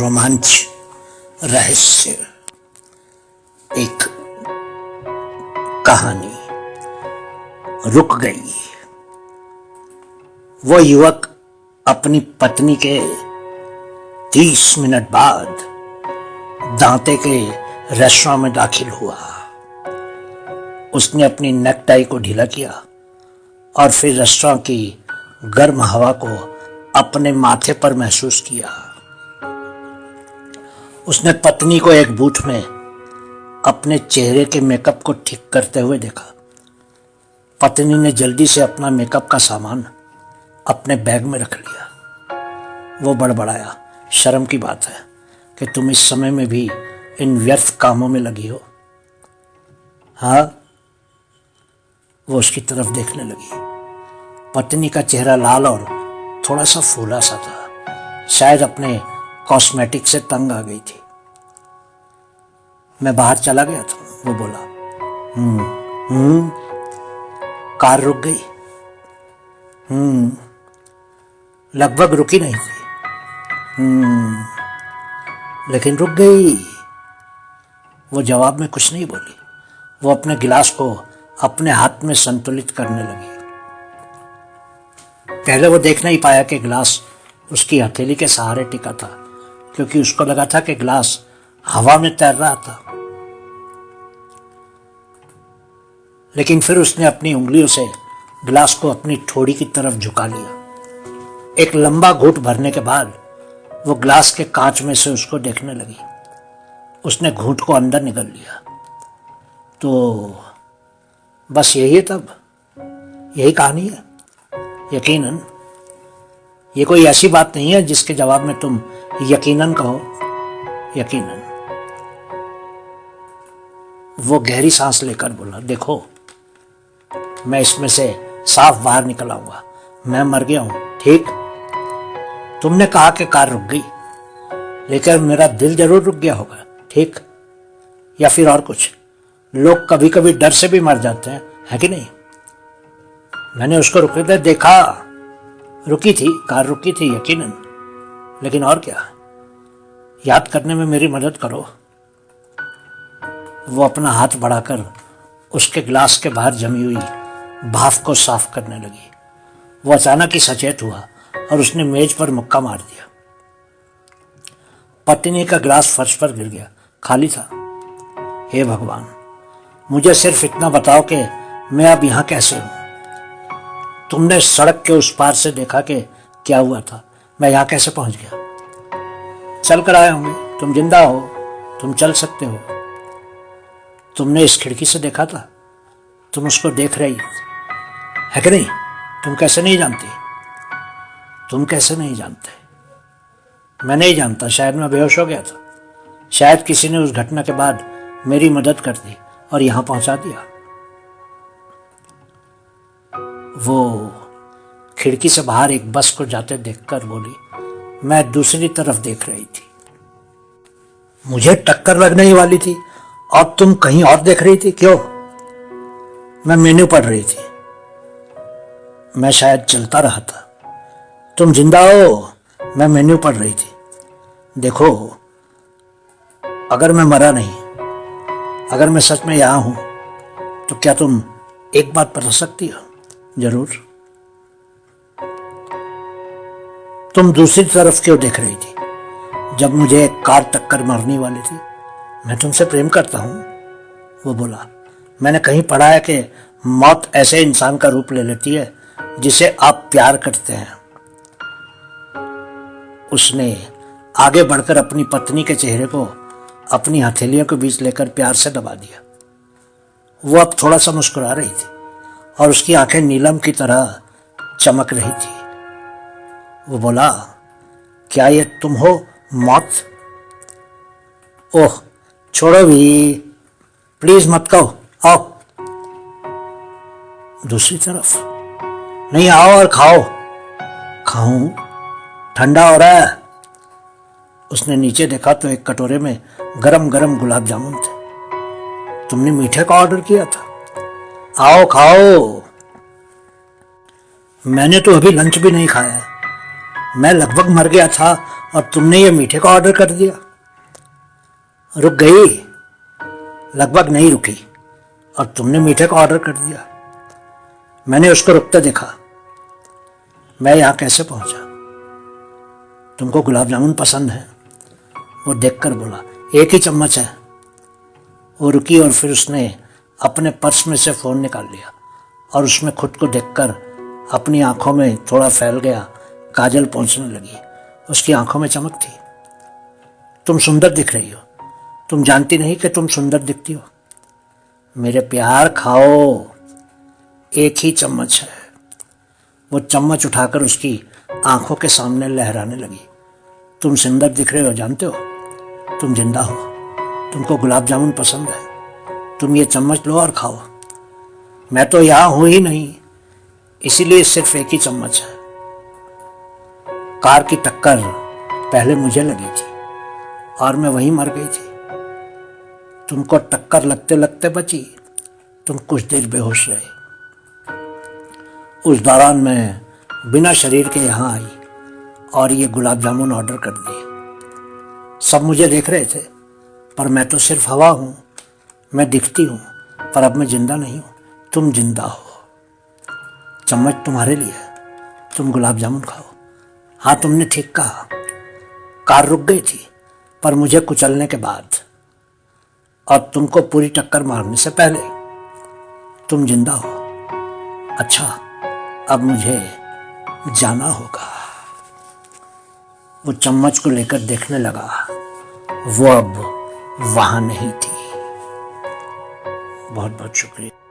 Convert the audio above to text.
रोमांच, रहस्य, एक कहानी। रुक गई। वो युवक अपनी पत्नी के 30 मिनट बाद दांते के रेस्टोरेंट में दाखिल हुआ। उसने अपनी नेकटाई को ढीला किया और फिर रेस्टोरेंट की गर्म हवा को अपने माथे पर महसूस किया। उसने पत्नी को एक बूथ में अपने चेहरे के मेकअप को ठीक करते हुए देखा। पत्नी ने जल्दी से अपना मेकअप का सामान अपने बैग में रख लिया। वो बड़बड़ाया, शर्म की बात है कि तुम इस समय में भी इन व्यर्थ कामों में लगी हो। हाँ, वो उसकी तरफ देखने लगी। पत्नी का चेहरा लाल और थोड़ा सा फूला सा था, शायद अपने कॉस्मेटिक से तंग आ गई थी। मैं बाहर चला गया था, वो बोला। कार रुक गई। लगभग रुकी नहीं थी। लेकिन रुक गई। वो जवाब में कुछ नहीं बोली। वो अपने गिलास को अपने हाथ में संतुलित करने लगी। पहले वो देख नहीं पाया कि गिलास उसकी हथेली के सहारे टिका था, क्योंकि उसको लगा था कि गिलास हवा में तैर रहा था। लेकिन फिर उसने अपनी उंगलियों से गिलास को अपनी ठोड़ी की तरफ झुका लिया। एक लंबा घूंट भरने के बाद वो गिलास के कांच में से उसको देखने लगी। उसने घूंट को अंदर निगल लिया। तो बस यही है, तब यही कहानी है। यकीनन ये कोई ऐसी बात नहीं है जिसके जवाब में तुम यकीनन कहो। यकीनन। वो गहरी सांस लेकर बोला, देखो, मैं इसमें से साफ बाहर निकल आऊंगा। मैं मर गया हूं, ठीक? तुमने कहा कि कार रुक गई, लेकिन मेरा दिल जरूर रुक गया होगा, ठीक? या फिर और कुछ? लोग कभी कभी डर से भी मर जाते हैं, है कि नहीं? मैंने उसको रुकते देखा। रुकी थी, कार रुकी थी, यकीनन। लेकिन और क्या? याद करने में मेरी मदद करो। वो अपना हाथ बढ़ाकर उसके गिलास के बाहर जमी हुई भाप को साफ करने लगी। वो अचानक ही सचेत हुआ और उसने मेज पर मुक्का मार दिया। पत्नी का गिलास फर्श पर गिर गया, खाली था। हे भगवान, मुझे सिर्फ इतना बताओ कि मैं अब यहां कैसे हूं? तुमने सड़क के उस पार से देखा कि क्या हुआ था? मैं यहां कैसे पहुंच गया? चल कर आए होंगे, तुम जिंदा हो, तुम चल सकते हो। तुमने इस खिड़की से देखा था, तुम उसको देख रही है कि नहीं? तुम कैसे नहीं जानती? तुम कैसे नहीं जानते? मैं नहीं जानता। शायद मैं बेहोश हो गया था। शायद किसी ने उस घटना के बाद मेरी मदद कर दी और यहां पहुंचा दिया। वो खिड़की से बाहर एक बस को जाते देखकर बोली, मैं दूसरी तरफ देख रही थी। मुझे टक्कर लगने ही वाली थी और तुम कहीं और देख रही थी, क्यों? मैं मेन्यू पढ़ रही थी। मैं शायद चलता रहा था। तुम जिंदा हो? मैं मेन्यू पढ़ रही थी। देखो, अगर मैं मरा नहीं, अगर मैं सच में यहां हूं, तो क्या तुम एक बात बता सकती हो? जरूर। तुम दूसरी तरफ क्यों देख रही थी जब मुझे एक कार टक्कर मारने वाली थी? मैं तुमसे प्रेम करता हूं, वो बोला। मैंने कहीं पढ़ा है कि मौत ऐसे इंसान का रूप ले लेती है जिसे आप प्यार करते हैं। उसने आगे बढ़कर अपनी पत्नी के चेहरे को अपनी हथेलियों के बीच लेकर प्यार से दबा दिया। वो अब थोड़ा सा मुस्कुरा रही थी और उसकी आंखें नीलम की तरह चमक रही थी। वो बोला, क्या ये तुम हो, मौत? ओह, छोड़ो भी, प्लीज मत कहो, आओ। दूसरी तरफ? नहीं, आओ और खाओ। खाऊं? ठंडा हो रहा है। उसने नीचे देखा तो एक कटोरे में गरम गरम गुलाब जामुन थे। तुमने मीठे का ऑर्डर किया था। आओ खाओ। मैंने तो अभी लंच भी नहीं खाया। मैं लगभग मर गया था और तुमने ये मीठे का ऑर्डर कर दिया। रुक गई? लगभग नहीं रुकी और तुमने मीठे का ऑर्डर कर दिया। मैंने उसको रुकते देखा। मैं यहां कैसे पहुंचा? तुमको गुलाब जामुन पसंद है? वो देखकर बोला, एक ही चम्मच है। वो रुकी और फिर उसने अपने पर्स में से फोन निकाल लिया और उसमें खुद को देखकर अपनी आंखों में थोड़ा फैल गया काजल पहुंचने लगी। उसकी आंखों में चमक थी। तुम सुंदर दिख रही हो। तुम जानती नहीं कि तुम सुंदर दिखती हो। मेरे प्यार, खाओ, एक ही चम्मच है। वो चम्मच उठाकर उसकी आंखों के सामने लहराने लगी। तुम सुंदर दिख रहे हो, जानते हो? तुम जिंदा हो। तुमको गुलाब जामुन पसंद है। तुम ये चम्मच लो और खाओ। मैं तो यहां हूं ही नहीं, इसीलिए सिर्फ एक ही चम्मच है। कार की टक्कर पहले मुझे लगी थी और मैं वहीं मर गई थी। तुमको टक्कर लगते लगते बची। तुम कुछ देर बेहोश रहे। उस दौरान मैं बिना शरीर के यहां आई और ये गुलाब जामुन ऑर्डर कर दिए। सब मुझे देख रहे थे, पर मैं तो सिर्फ हवा हूं। मैं दिखती हूं, पर अब मैं जिंदा नहीं हूं। तुम जिंदा हो। चम्मच तुम्हारे लिए है। तुम गुलाब जामुन खाओ। हाँ, तुमने ठीक कहा। कार रुक गई थी, पर मुझे कुचलने के बाद और तुमको पूरी टक्कर मारने से पहले। तुम जिंदा हो। अच्छा, अब मुझे जाना होगा। वो चम्मच को लेकर देखने लगा। वो अब वहां नहीं थी। बहुत बहुत शुक्रिया।